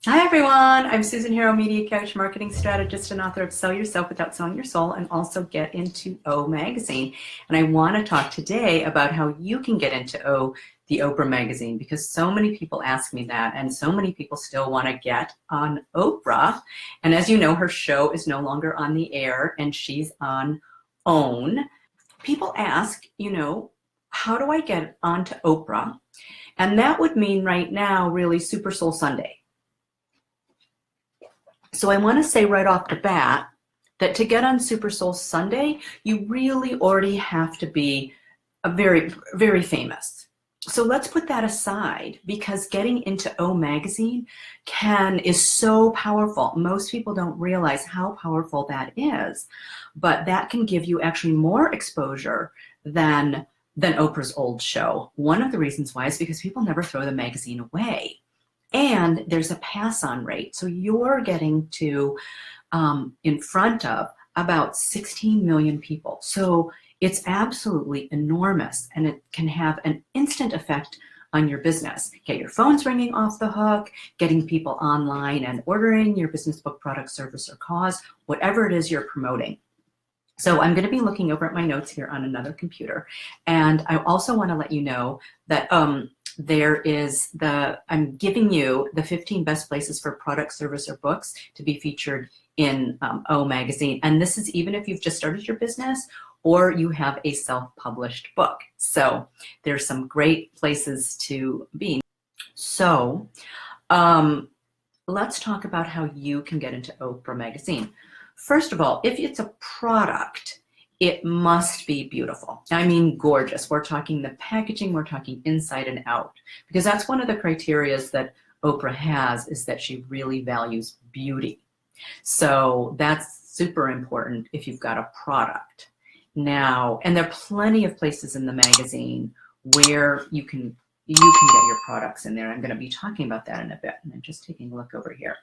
Hi everyone, I'm Susan Harrow, media coach, marketing strategist, and author of Sell Yourself Without Selling Your Soul, and also Get Into O Magazine. And I want to talk today about how you can get into O The Oprah Magazine, because so many people ask me that, and so many people still want to get on Oprah. And as you know, her show is no longer on the air, and she's on OWN. People ask, how do I get onto Oprah? And that would mean right now, really, Super Soul Sunday. So I want to say right off the bat that to get on Super Soul Sunday, you really already have to be a very, very famous. So let's put that aside, because getting into O Magazine is so powerful. Most people don't realize how powerful that is, but that can give you actually more exposure than Oprah's old show. One of the reasons why is because people never throw the magazine away. And there's a pass-on rate. So you're getting to in front of about 16 million people. So it's absolutely enormous, and it can have an instant effect on your business. Get your phones ringing off the hook, getting people online and ordering your business, book, product, service, or cause, whatever it is you're promoting. So I'm going to be looking over at my notes here on another computer. And I also want to let you know that I'm giving you the 15 best places for product, service, or books to be featured in O Magazine. And this is even if you've just started your business or you have a self-published book. So there's some great places to be. So let's talk about how you can get into Oprah Magazine. First of all, if it's a product, it must be beautiful. I mean, gorgeous. We're talking the packaging, we're talking inside and out, because that's one of the criteria that Oprah has, is that she really values beauty. So that's super important if you've got a product. Now, and there are plenty of places in the magazine where you can get your products in there. I'm going to be talking about that in a bit. And I'm just taking a look over here.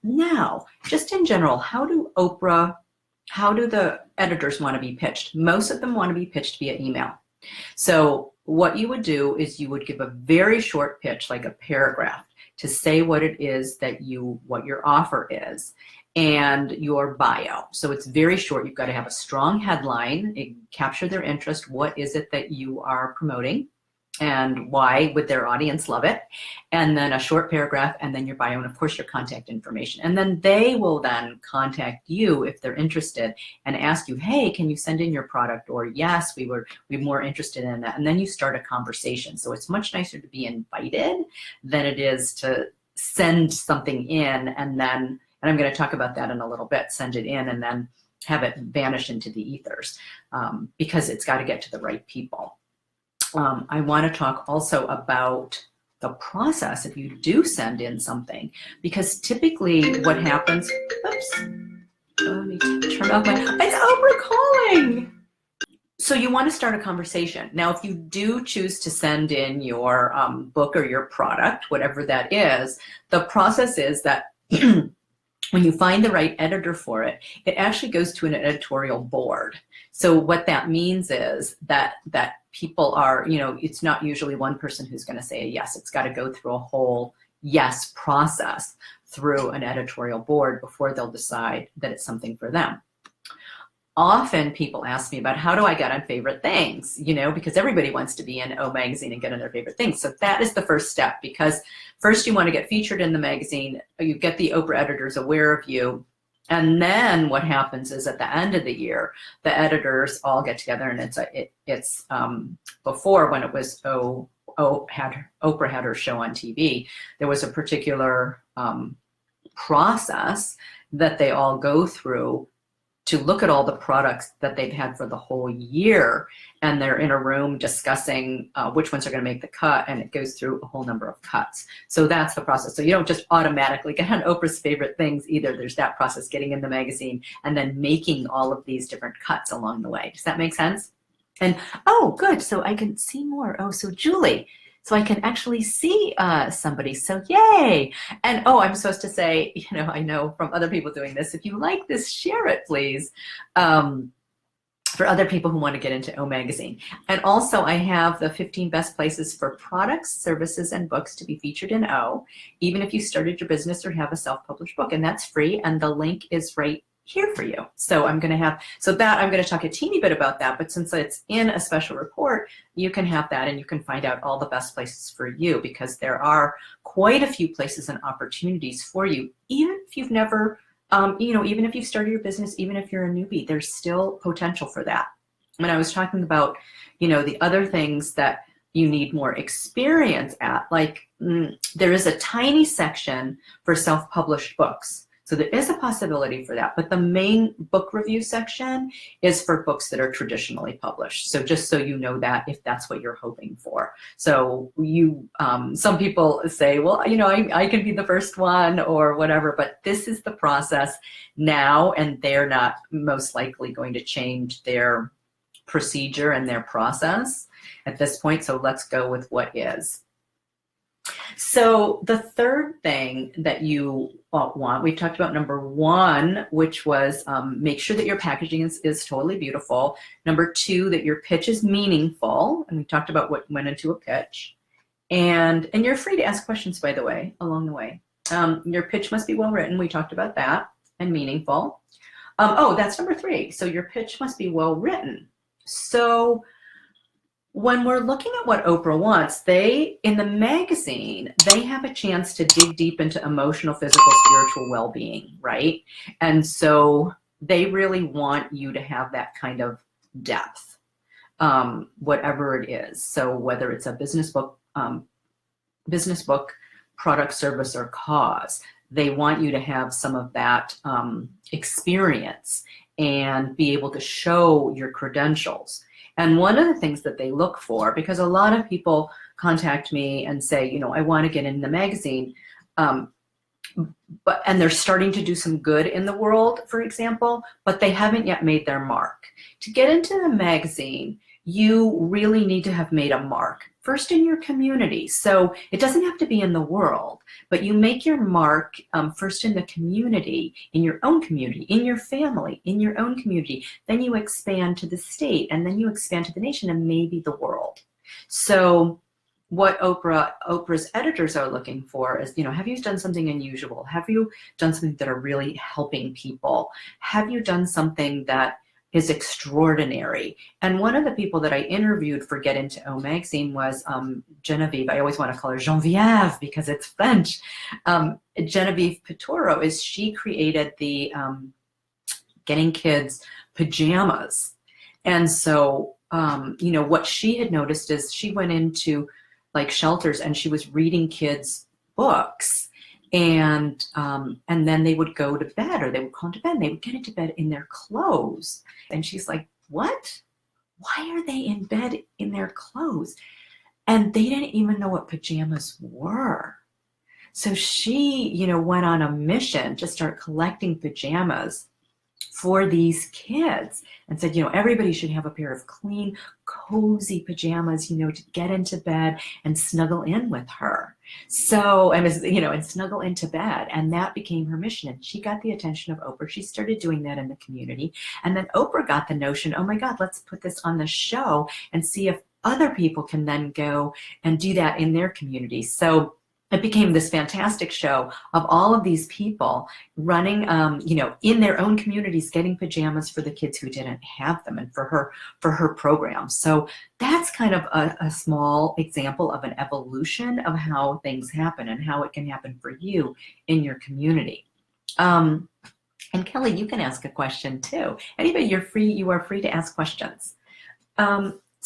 Now, just in general, how do the editors want to be pitched? Most of them want to be pitched via email. So what you would do is you would give a very short pitch, like a paragraph, to say what it is what your offer is, and your bio. So it's very short. You've got to have a strong headline, capture their interest. What is it that you are promoting, and why would their audience love it? And then a short paragraph, and then your bio, and of course your contact information. And then they will then contact you if they're interested and ask you, hey, can you send in your product? Or yes, we're more interested in that. And then you start a conversation. So it's much nicer to be invited than it is to send something in and I'm going to talk about that in a little bit, send it in and then have it vanish into the ethers, because it's got to get to the right people. I want to talk also about the process if you do send in something, because typically what happens, oops, let me turn off it's Oprah calling. So you want to start a conversation. Now, if you do choose to send in your book or your product, whatever that is, the process is that when you find the right editor for it, it actually goes to an editorial board. So what that means is that people are, it's not usually one person who's going to say a yes. It's got to go through a whole yes process through an editorial board before they'll decide that it's something for them. Often people ask me about how do I get on favorite things, because everybody wants to be in O Magazine and get on their favorite things. So that is the first step, because first you want to get featured in the magazine, you get the Oprah editors aware of you, and then what happens is at the end of the year, the editors all get together, and it's before, when it was Oprah had her show on TV, there was a particular process that they all go through to look at all the products that they've had for the whole year, and they're in a room discussing which ones are going to make the cut, and it goes through a whole number of cuts. So that's the process. So you don't just automatically get on Oprah's favorite things either. There's that process, getting in the magazine and then making all of these different cuts along the way. Does that make sense? And oh, good. So I can see more. Oh, so Julie. So I can actually see somebody, so yay. And oh, I'm supposed to say, I know from other people doing this, if you like this, share it, please. for other people who want to get into O Magazine. And also I have the 15 best places for products, services, and books to be featured in O, even if you started your business or have a self-published book, and that's free, and the link is right here for you. So I'm going to talk a teeny bit about that, but since it's in a special report, you can have that and you can find out all the best places for you, because there are quite a few places and opportunities for you, even if you've never even if you've started your business, even if you're a newbie, there's still potential for that. When I was talking about, the other things that you need more experience at, like there is a tiny section for self-published books. So there is a possibility for that, but the main book review section is for books that are traditionally published. So just so you know that, if that's what you're hoping for. So some people say, well, I can be the first one or whatever, but this is the process now, and they're not most likely going to change their procedure and their process at this point. So let's go with what is. So the third thing that you want, we talked about number one, which was make sure that your packaging is totally beautiful. Number two, that your pitch is meaningful. And we talked about what went into a pitch. And you're free to ask questions, by the way, along the way. Your pitch must be well written. We talked about that, and meaningful. That's number three. So your pitch must be well written. So when we're looking at what Oprah wants, in the magazine, they have a chance to dig deep into emotional, physical, spiritual well-being, right? And so they really want you to have that kind of depth, whatever it is. So whether it's a business book, product, service, or cause, they want you to have some of that experience and be able to show your credentials. And one of the things that they look for, because a lot of people contact me and say, I want to get in the magazine, and they're starting to do some good in the world, for example, but they haven't yet made their mark. To get into the magazine, you really need to have made a mark, first in your community. So it doesn't have to be in the world, but you make your mark first in the community, in your own community, in your family, in your own community. Then you expand to the state, and then you expand to the nation, and maybe the world. So what Oprah's editors are looking for is, have you done something unusual? Have you done something that are really helping people? Have you done something that is extraordinary? And one of the people that I interviewed for Get Into O Magazine was Genevieve. I always want to call her Geneviève because it's French. Genevieve Pitoro she created the Getting Kids pajamas. And so, what she had noticed is she went into like shelters and she was reading kids books. And then they would go to bed, or they would come to bed, and they would get into bed in their clothes. And she's like, what? Why are they in bed in their clothes? And they didn't even know what pajamas were. So she, went on a mission to start collecting pajamas for these kids and said, everybody should have a pair of clean, cozy pajamas, to get into bed and snuggle in with her. So, and snuggle into bed. And that became her mission. And she got the attention of Oprah. She started doing that in the community. And then Oprah got the notion, oh my God, let's put this on the show and see if other people can then go and do that in their community. So it became this fantastic show of all of these people running, in their own communities, getting pajamas for the kids who didn't have them, and for her program. So that's kind of a small example of an evolution of how things happen and how it can happen for you in your community. And Kelly, you can ask a question too. Anybody, you are free to ask questions.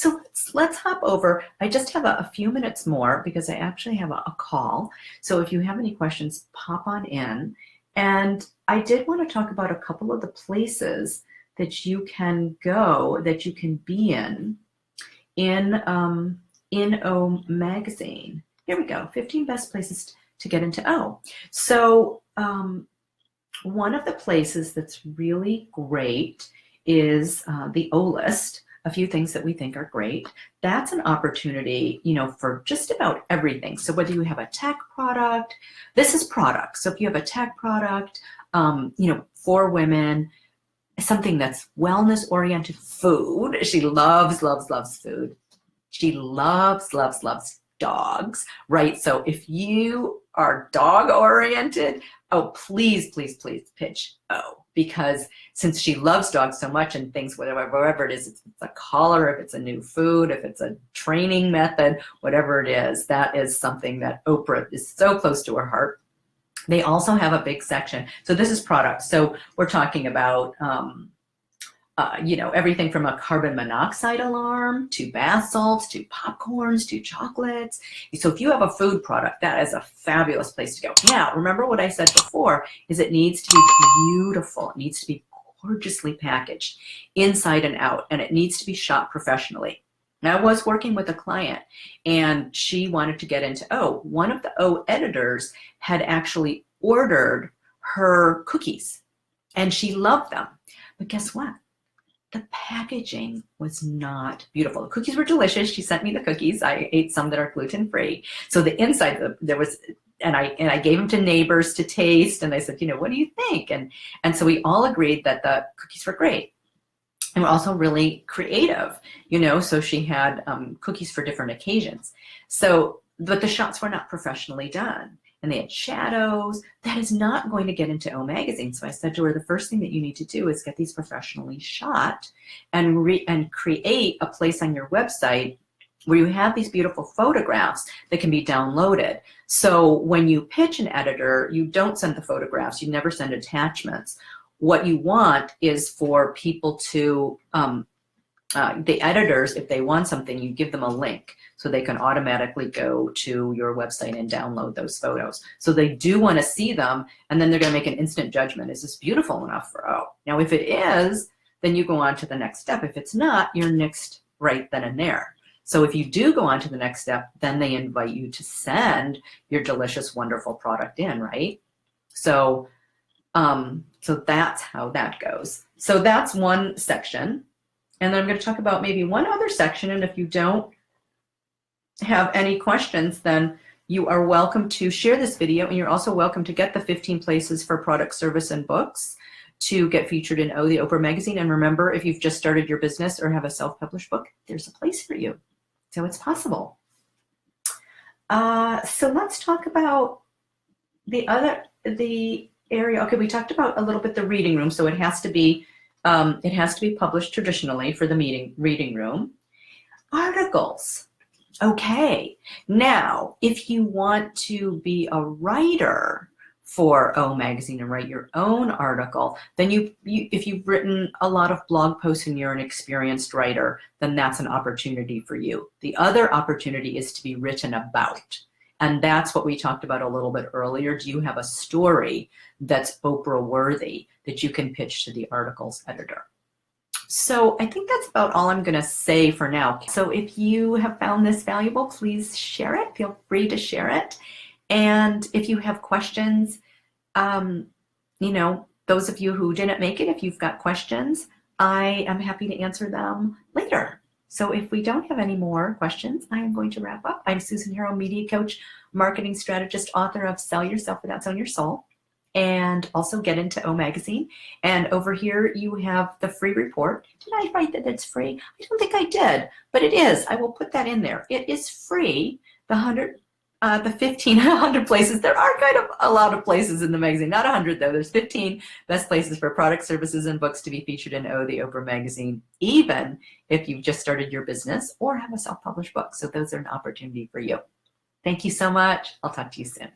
So let's hop over. I just have a few minutes more because I actually have a call. So if you have any questions, pop on in. And I did want to talk about a couple of the places that you can go, that you can be in O Magazine. Here we go, 15 best places to get into O. So one of the places that's really great is the O list. A few things that we think are great. That's an opportunity, for just about everything. So whether you have a tech product, this is product. So if you have a tech product, for women, something that's wellness-oriented food. She loves, loves, loves food. She loves, loves, loves dogs, right? So if you are dog-oriented, oh, please, please, please pitch O, because since she loves dogs so much and things, whatever it is, if it's a collar, if it's a new food, if it's a training method, whatever it is, that is something that Oprah is so close to her heart. They also have a big section. So this is products. So we're talking about, you know, everything from a carbon monoxide alarm to bath salts to popcorns to chocolates. So if you have a food product, that is a fabulous place to go. Now, remember what I said before is it needs to be beautiful. It needs to be gorgeously packaged inside and out, and it needs to be shot professionally. Now, I was working with a client and she wanted to get into O. One of the O editors had actually ordered her cookies and she loved them. But guess what? The packaging was not beautiful. The cookies were delicious. She sent me the cookies. I ate some that are gluten-free. So the inside, there was, and I gave them to neighbors to taste, and they said, you know, what do you think? And so we all agreed that the cookies were great. And we're also really creative, you know, so she had cookies for different occasions. So, but the shots were not professionally done. And they had shadows. That is not going to get into O Magazine. So I said to her, the first thing that you need to do is get these professionally shot and create a place on your website where you have these beautiful photographs that can be downloaded. So when you pitch an editor, you don't send the photographs. You never send attachments. What you want is for people to, the editors, if they want something, you give them a link so they can automatically go to your website and download those photos. So they do want to see them, and then they're going to make an instant judgment. Is this beautiful enough for O? Now, if it is, then you go on to the next step. If it's not, you're nixed right then and there. So if you do go on to the next step, then they invite you to send your delicious, wonderful product in, right? So, so that's how that goes. So that's one section. And then I'm going to talk about maybe one other section. And if you don't have any questions, then you are welcome to share this video. And you're also welcome to get the 15 places for product, service, and books to get featured in O The Oprah Magazine. And remember, if you've just started your business or have a self-published book, there's a place for you. So it's possible. So let's talk about the area. Okay, we talked about a little bit the reading room. So it has to be published traditionally for the reading room. Articles. Okay, now if you want to be a writer for O Magazine and write your own article, then if you've written a lot of blog posts and you're an experienced writer, then that's an opportunity for you. The other opportunity is to be written about. And that's what we talked about a little bit earlier. Do you have a story that's Oprah worthy that you can pitch to the article's editor? So I think that's about all I'm going to say for now. So if you have found this valuable, please share it. Feel free to share it. And if you have questions, you know, those of you who didn't make it, if you've got questions, I am happy to answer them later. So if we don't have any more questions, I am going to wrap up. I'm Susan Harrow, media coach, marketing strategist, author of Sell Yourself Without Selling Your Soul, and also Get Into O Magazine. And over here you have the free report. Did I write that it's free? I don't think I did, but it is. I will put that in there. It is free. The 100 places. There are kind of a lot of places in the magazine, not 100 though. There's 15 best places for products, services, and books to be featured in O The Oprah Magazine, even if you've just started your business or have a self-published book. So those are an opportunity for you. Thank you so much. I'll talk to you soon.